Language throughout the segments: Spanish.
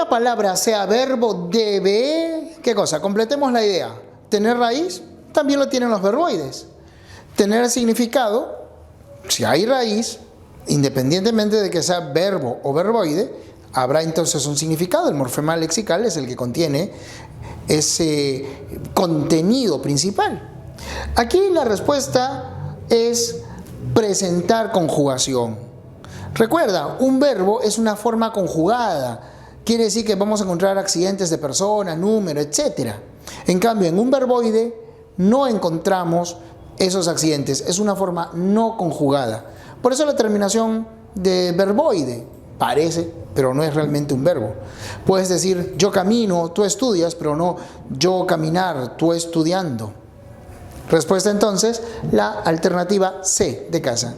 una palabra sea verbo debe, ¿qué cosa? Completemos la idea. Tener raíz, también lo tienen los verboides. Tener significado, si hay raíz, independientemente de que sea verbo o verboide, habrá entonces un significado. El morfema lexical es el que contiene ese contenido principal. Aquí la respuesta es presentar conjugación. Recuerda, un verbo es una forma conjugada. Quiere decir que vamos a encontrar accidentes de persona, número, etc. En cambio, en un verboide no encontramos esos accidentes. Es una forma no conjugada. Por eso la terminación de verboide parece, pero no es realmente un verbo. Puedes decir yo camino, tú estudias, pero no yo caminar, tú estudiando. Respuesta entonces, la alternativa C de casa.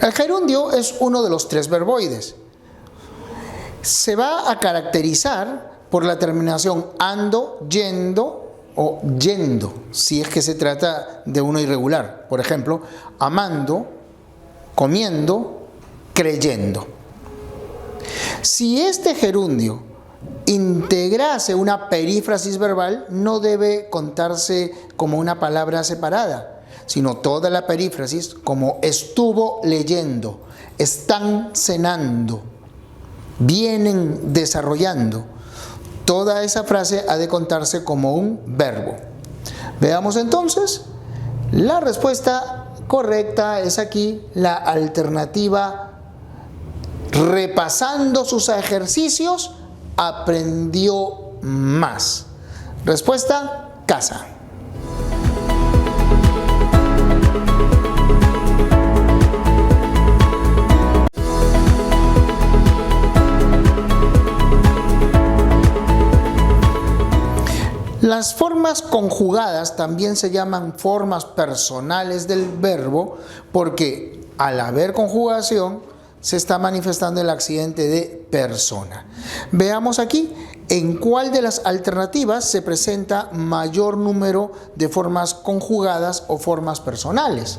El gerundio es uno de los 3 verboides. Se va a caracterizar por la terminación ando, yendo o yendo, si es que se trata de uno irregular. Por ejemplo, amando, comiendo, creyendo. Si este gerundio integrase una perífrasis verbal, no debe contarse como una palabra separada, sino toda la perífrasis, como estuvo leyendo, están cenando, vienen desarrollando. Toda esa frase ha de contarse como un verbo. Veamos entonces, la respuesta correcta es aquí, la alternativa, repasando sus ejercicios, aprendió más. Respuesta, casa. Las formas conjugadas también se llaman formas personales del verbo porque al haber conjugación se está manifestando el accidente de persona. Veamos aquí en cuál de las alternativas se presenta mayor número de formas conjugadas o formas personales.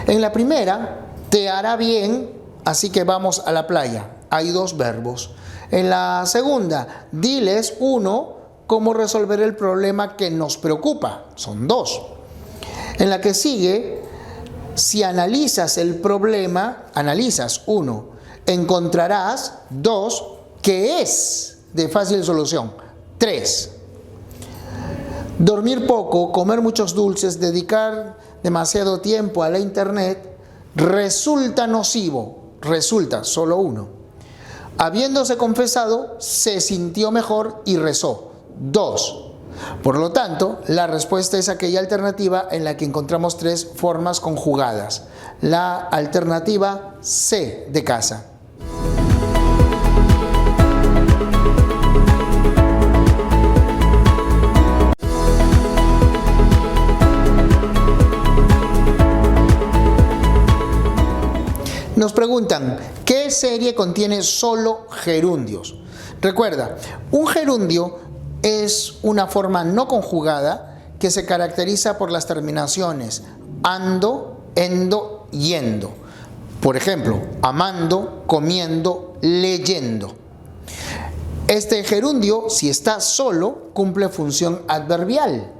En la primera, te hará bien, así que vamos a la playa. Hay 2 verbos. En la segunda, diles uno, cómo resolver el problema que nos preocupa. Son 2. En la que sigue, si analizas el problema, analizas 1, encontrarás 2, que es de fácil solución. 3. Dormir poco, comer muchos dulces, dedicar demasiado tiempo a la internet, resulta nocivo. Resulta, solo 1. Habiéndose confesado, se sintió mejor y rezó. 2. Por lo tanto, la respuesta es aquella alternativa en la que encontramos 3 formas conjugadas. La alternativa C de casa. Nos preguntan, ¿qué serie contiene solo gerundios? Recuerda, un gerundio es una forma no conjugada que se caracteriza por las terminaciones ando, endo, yendo. Por ejemplo, amando, comiendo, leyendo. Este gerundio, si está solo, cumple función adverbial.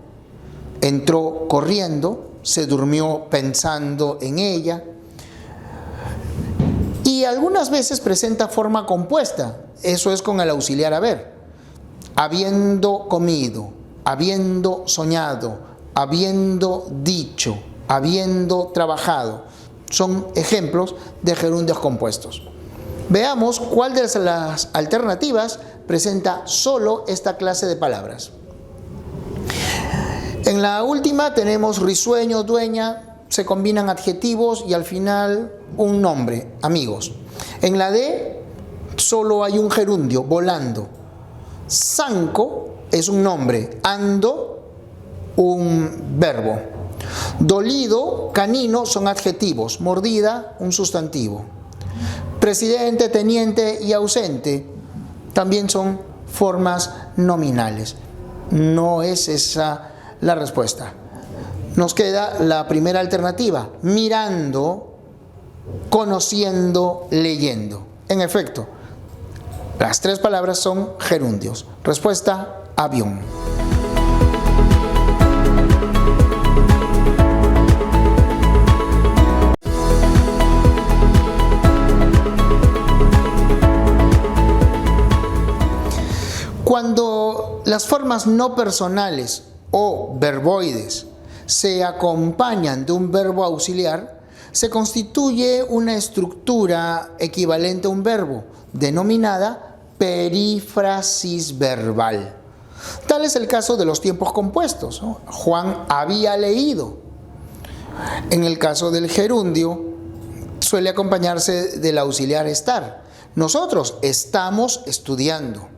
Entró corriendo, se durmió pensando en ella. Y algunas veces presenta forma compuesta. Eso es con el auxiliar haber. Habiendo comido, habiendo soñado, habiendo dicho, habiendo trabajado. Son ejemplos de gerundios compuestos. Veamos cuál de las alternativas presenta solo esta clase de palabras. En la última tenemos risueño, dueña, se combinan adjetivos y al final un nombre, amigos. En la D solo hay un gerundio, volando. Zanco es un nombre, ando, un verbo. Dolido, canino son adjetivos, mordida, un sustantivo. Presidente, teniente y ausente también son formas nominales. No es esa la respuesta. Nos queda la primera alternativa: mirando, conociendo, leyendo. En efecto, las tres palabras son gerundios. Respuesta: avión. Cuando las formas no personales o verboides se acompañan de un verbo auxiliar, se constituye una estructura equivalente a un verbo, denominada perífrasis verbal. Tal es el caso de los tiempos compuestos, ¿no? Juan había leído. En el caso del gerundio, suele acompañarse del auxiliar estar. Nosotros estamos estudiando.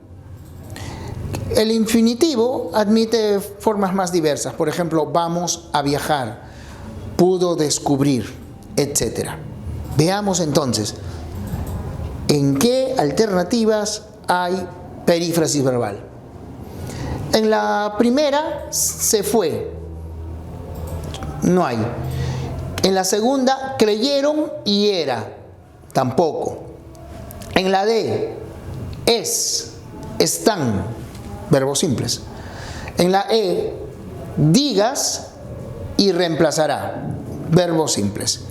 El infinitivo admite formas más diversas. Por ejemplo, vamos a viajar, pudo descubrir, etc. Veamos entonces en qué alternativas hay perífrasis verbal. En la primera, se fue. No hay. En la segunda, creyeron y era. Tampoco. En la D, es, están. Verbos simples. En la E, digas y reemplazará. Verbos simples.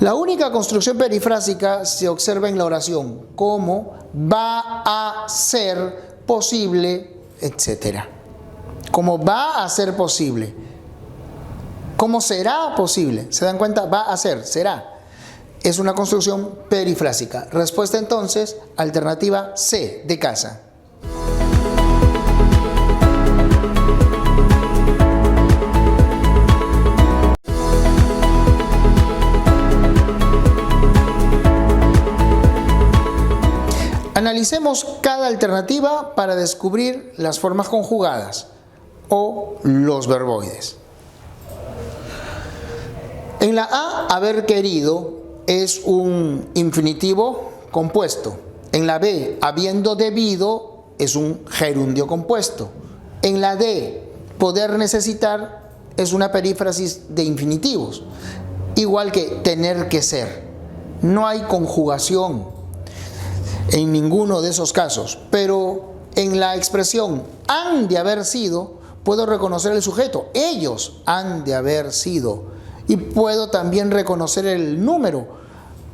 La única construcción perifrásica se observa en la oración, como va a ser posible, etc. Como va a ser posible. ¿Cómo será posible? ¿Se dan cuenta? Va a ser, será. Es una construcción perifrásica. Respuesta entonces, alternativa C, de casa. Analicemos cada alternativa para descubrir las formas conjugadas o los verboides. En la A, haber querido es un infinitivo compuesto. En la B, habiendo debido es un gerundio compuesto. En la D, poder necesitar es una perífrasis de infinitivos. Igual que tener que ser. No hay conjugación en ninguno de esos casos, pero en la expresión han de haber sido, puedo reconocer el sujeto, ellos han de haber sido, y puedo también reconocer el número,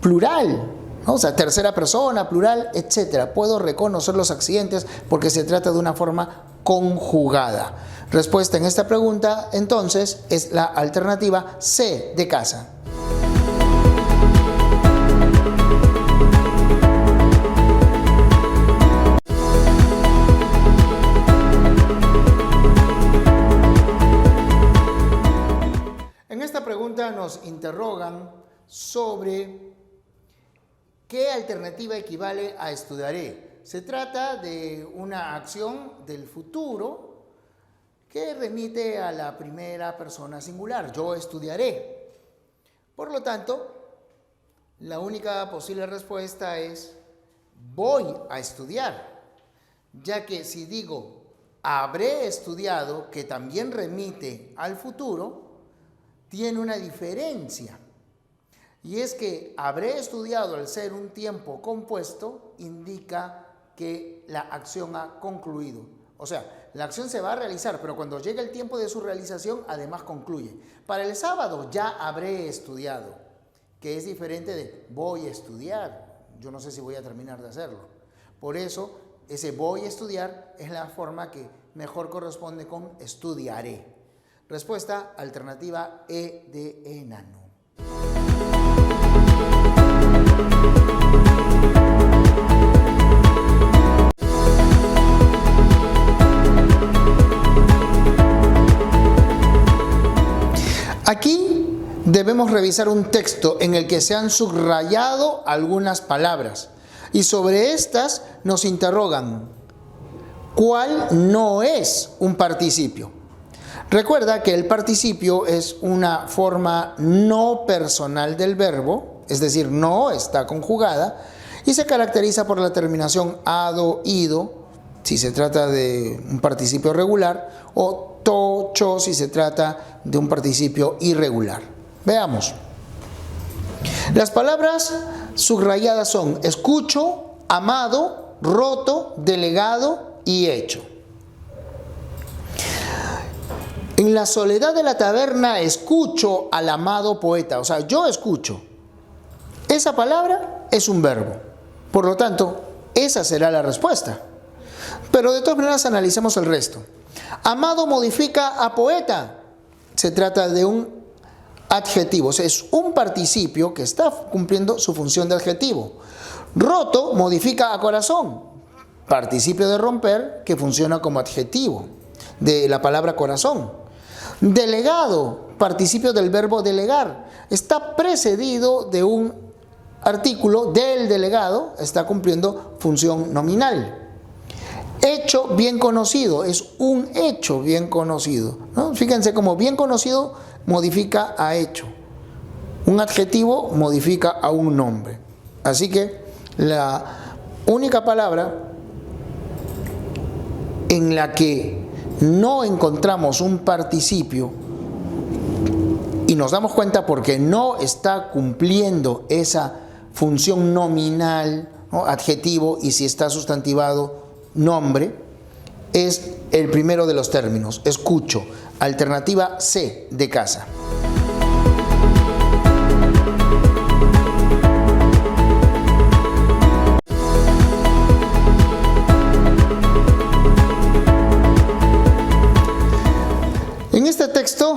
plural, ¿no? O sea, tercera persona, plural, etc. Puedo reconocer los accidentes porque se trata de una forma conjugada. Respuesta en esta pregunta, entonces, es la alternativa C, de casa. Nos interrogan sobre qué alternativa equivale a estudiaré. Se trata de una acción del futuro que remite a la primera persona singular, yo estudiaré. Por lo tanto, la única posible respuesta es voy a estudiar, ya que si digo habré estudiado, que también remite al futuro, tiene una diferencia, y es que habré estudiado, al ser un tiempo compuesto, indica que la acción ha concluido. O sea, la acción se va a realizar, pero cuando llegue el tiempo de su realización, además concluye. Para el sábado ya habré estudiado, que es diferente de voy a estudiar. Yo no sé si voy a terminar de hacerlo. Por eso, ese voy a estudiar es la forma que mejor corresponde con estudiaré. Respuesta, alternativa E, de enano. Aquí debemos revisar un texto en el que se han subrayado algunas palabras y sobre estas nos interrogan ¿cuál no es un participio? Recuerda que el participio es una forma no personal del verbo, es decir, no está conjugada, y se caracteriza por la terminación ado, ido, si se trata de un participio regular, o tocho si se trata de un participio irregular. Veamos. Las palabras subrayadas son escucho, amado, roto, delegado y hecho. En la soledad de la taberna escucho al amado poeta, o sea, yo escucho. Esa palabra es un verbo, por lo tanto, esa será la respuesta. Pero de todas maneras analicemos el resto. Amado modifica a poeta, se trata de un adjetivo, o sea, es un participio que está cumpliendo su función de adjetivo. Roto modifica a corazón, participio de romper que funciona como adjetivo de la palabra corazón. Delegado, participio del verbo delegar, está precedido de un artículo del delegado, está cumpliendo función nominal. Hecho bien conocido, es un hecho bien conocido, ¿no? Fíjense cómo bien conocido modifica a hecho. Un adjetivo modifica a un nombre. Así que la única palabra en la que no encontramos un participio y nos damos cuenta porque no está cumpliendo esa función nominal, ¿no? Adjetivo, y si está sustantivado, nombre, es el primero de los términos, escucho, alternativa C de casa. En este texto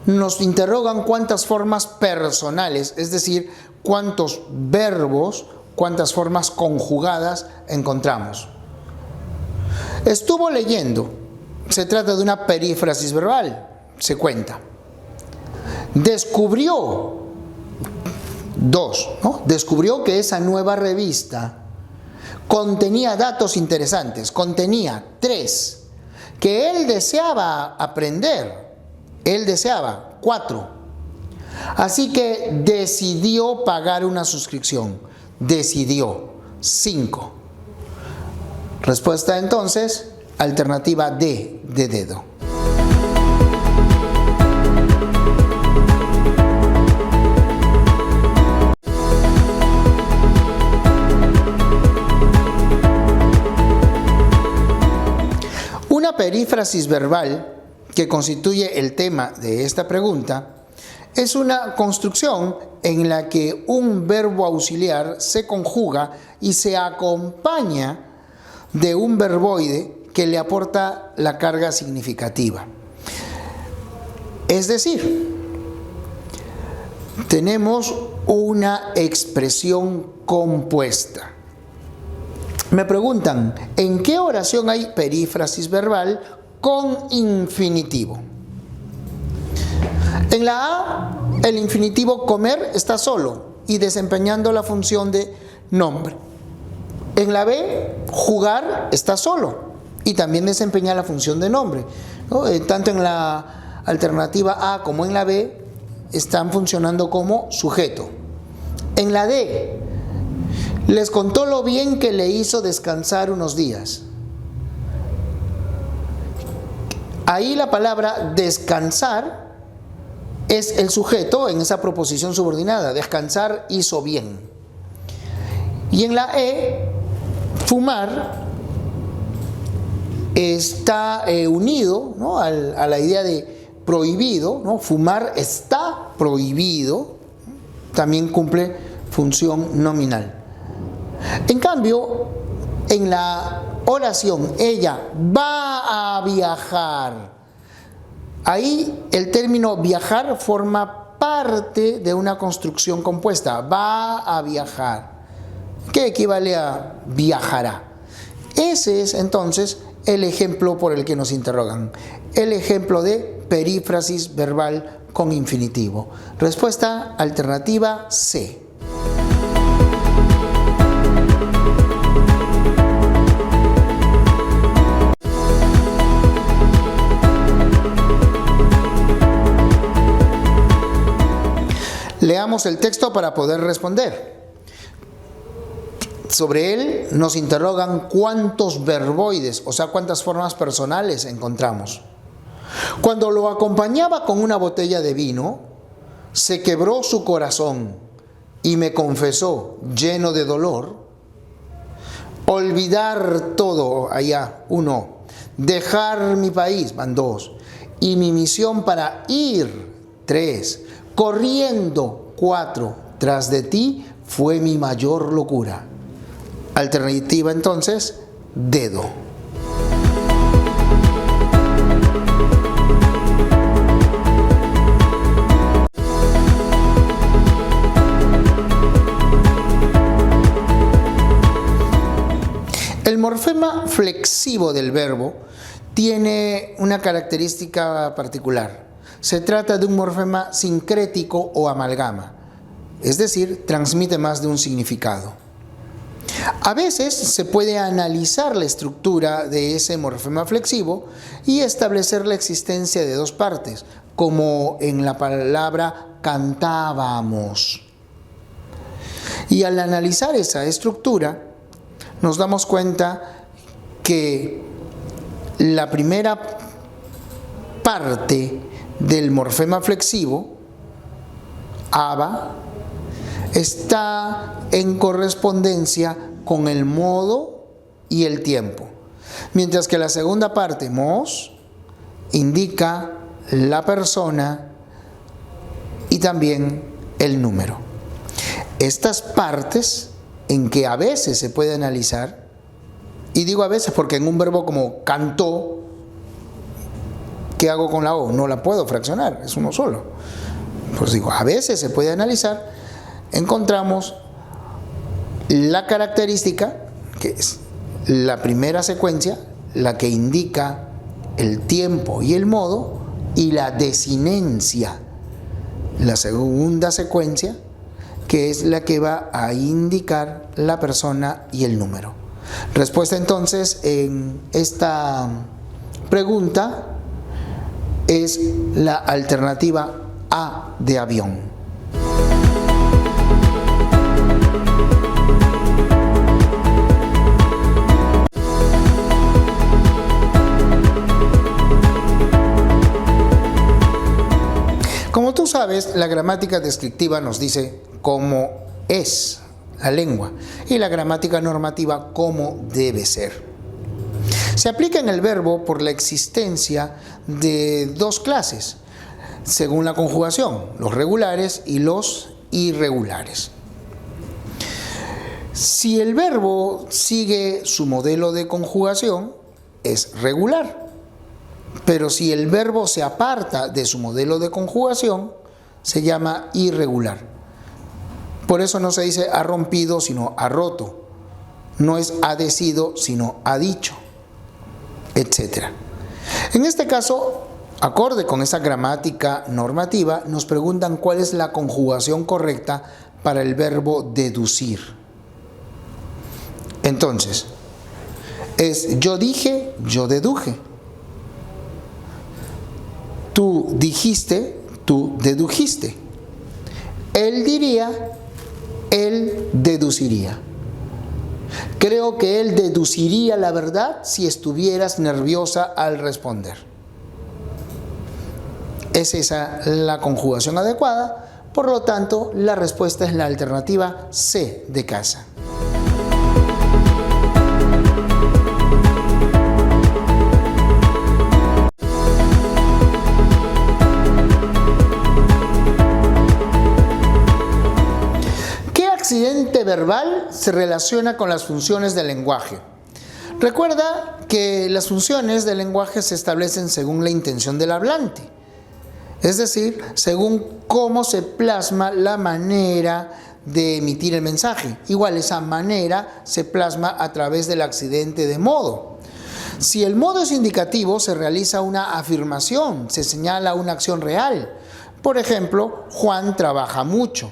nos interrogan cuántas formas personales, es decir, cuántos verbos, cuántas formas conjugadas encontramos. Estuvo leyendo, se trata de una perífrasis verbal, se cuenta. Descubrió, dos, ¿no? Descubrió que esa nueva revista contenía datos interesantes, contenía 3, que él deseaba aprender, él deseaba 4. Así que decidió pagar una suscripción, decidió 5. Respuesta entonces, alternativa D de dedo. Una perífrasis verbal que constituye el tema de esta pregunta es una construcción en la que un verbo auxiliar se conjuga y se acompaña de un verboide que le aporta la carga significativa. Es decir, tenemos una expresión compuesta. Me preguntan, ¿en qué oración hay perífrasis verbal con infinitivo? En la A, el infinitivo comer está solo y desempeñando la función de nombre. En la B, jugar está solo y también desempeña la función de nombre, ¿no? Tanto en la alternativa A como en la B están funcionando como sujeto. En la D, les contó lo bien que le hizo descansar unos días. Ahí la palabra descansar es el sujeto en esa proposición subordinada, descansar hizo bien. Y en la E, fumar está unido, ¿no? a la idea de prohibido, ¿no? Fumar está prohibido, también cumple función nominal. En cambio, en la oración, ella va a viajar. Ahí el término viajar forma parte de una construcción compuesta. Va a viajar, que equivale a viajará. Ese es entonces el ejemplo por el que nos interrogan. El ejemplo de perífrasis verbal con infinitivo. Respuesta alternativa C. Leamos el texto para poder responder. Sobre él nos interrogan cuántos verboides, o sea, cuántas formas personales encontramos. Cuando lo acompañaba con una botella de vino, se quebró su corazón y me confesó, lleno de dolor, olvidar todo, allá, 1, dejar mi país, van 2, y mi misión para ir, 3, corriendo, 4, tras de ti fue mi mayor locura. Alternativa entonces, dedo. El morfema flexivo del verbo tiene una característica particular. Se trata de un morfema sincrético o amalgama, es decir, transmite más de un significado. A veces se puede analizar la estructura de ese morfema flexivo y establecer la existencia de 2 partes, como en la palabra cantábamos. Y al analizar esa estructura, nos damos cuenta que la primera parte del morfema flexivo, aba, está en correspondencia con el modo y el tiempo, mientras que la segunda parte, mos, indica la persona y también el número. Estas partes en que a veces se puede analizar, y digo a veces porque en un verbo como cantó, ¿qué hago con la O? No la puedo fraccionar, es uno solo. Pues digo, a veces se puede analizar, encontramos la característica, que es la primera secuencia, la que indica el tiempo y el modo, y la desinencia, la segunda secuencia, que es la que va a indicar la persona y el número. Respuesta entonces en esta pregunta es la alternativa A de avión. Como tú sabes, la gramática descriptiva nos dice cómo es la lengua y la gramática normativa cómo debe ser. Se aplica en el verbo por la existencia de 2 clases, según la conjugación, los regulares y los irregulares. Si el verbo sigue su modelo de conjugación, es regular. Pero si el verbo se aparta de su modelo de conjugación, se llama irregular. Por eso no se dice ha rompido, sino ha roto. No es ha decido, sino ha dicho, etc. En este caso, acorde con esa gramática normativa, nos preguntan cuál es la conjugación correcta para el verbo deducir. Entonces, es yo dije, yo deduje. Tú dijiste, tú dedujiste. Él diría, él deduciría. Creo que él deduciría la verdad si estuvieras nerviosa al responder. Es esa la conjugación adecuada, por lo tanto, la respuesta es la alternativa C de casa. Accidente verbal se relaciona con las funciones del lenguaje. Recuerda que las funciones del lenguaje se establecen según la intención del hablante, es decir, según cómo se plasma la manera de emitir el mensaje. Igual esa manera se plasma a través del accidente de modo. Si el modo es indicativo, se realiza una afirmación, se señala una acción real. Por ejemplo, Juan trabaja mucho.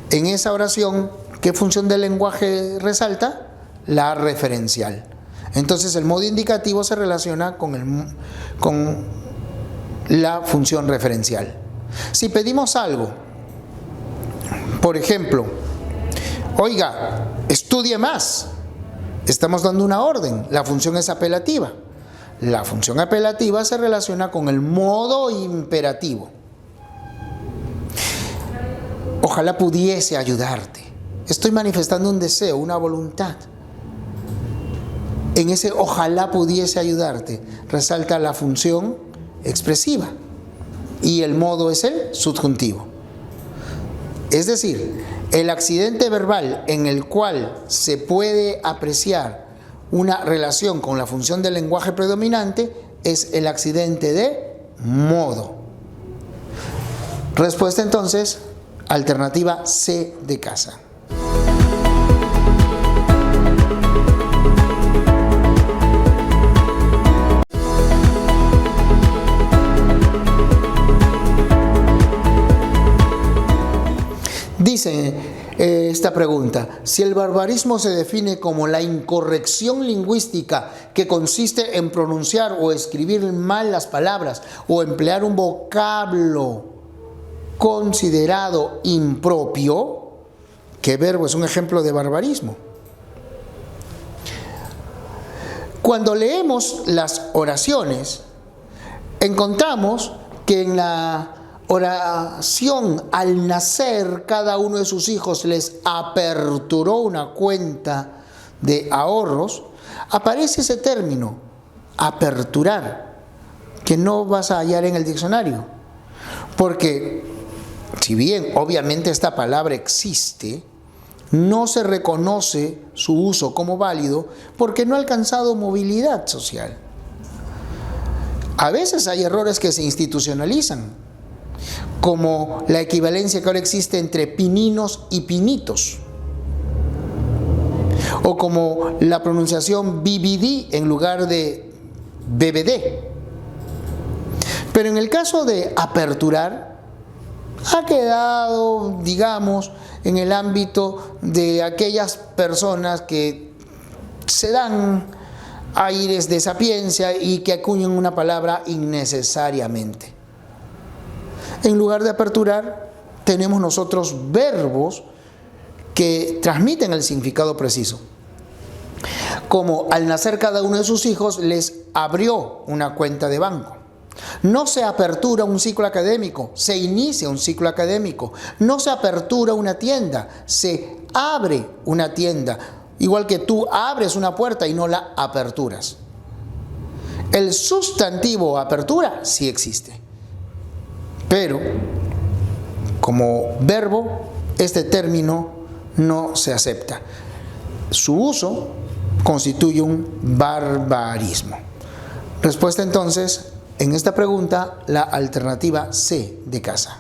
En esa oración, ¿qué función del lenguaje resalta? La referencial. Entonces el modo indicativo se relaciona con la función referencial. Si pedimos algo, por ejemplo, oiga, Estudie más. Estamos dando una orden. La función es apelativa. La función apelativa se relaciona con el modo imperativo. Ojalá pudiese ayudarte. Estoy manifestando un deseo, una voluntad. En ese ojalá pudiese ayudarte resalta la función expresiva y el modo es el subjuntivo. Es decir, el accidente verbal en el cual se puede apreciar una relación con la función del lenguaje predominante es el accidente de modo. Respuesta entonces, alternativa C de casa. Dice esta pregunta: si el barbarismo se define como la incorrección lingüística que consiste en pronunciar o escribir mal las palabras o emplear un vocablo considerado impropio, ¿qué verbo es un ejemplo de barbarismo? Cuando leemos las oraciones, encontramos que en la oración al nacer cada uno de sus hijos les aperturó una cuenta de ahorros, aparece ese término, aperturar, que no vas a hallar en el diccionario. Porque si bien obviamente esta palabra existe, no se reconoce su uso como válido porque no ha alcanzado movilidad social. A veces hay errores que se institucionalizan, como la equivalencia que ahora existe entre pininos y pinitos, o como la pronunciación BBD en lugar de BBD. Pero en el caso de aperturar, ha quedado, digamos, en el ámbito de aquellas personas que se dan aires de sapiencia y que acuñan una palabra innecesariamente. En lugar de aperturar, tenemos nosotros verbos que transmiten el significado preciso. Como al nacer cada uno de sus hijos les abrió una cuenta de banco. No se apertura un ciclo académico, se inicia un ciclo académico. No se apertura una tienda, se abre una tienda. Igual que tú abres una puerta y no la aperturas. El sustantivo apertura sí existe. Pero, como verbo, este término no se acepta. Su uso constituye un barbarismo. Respuesta entonces, en esta pregunta, la alternativa C de casa.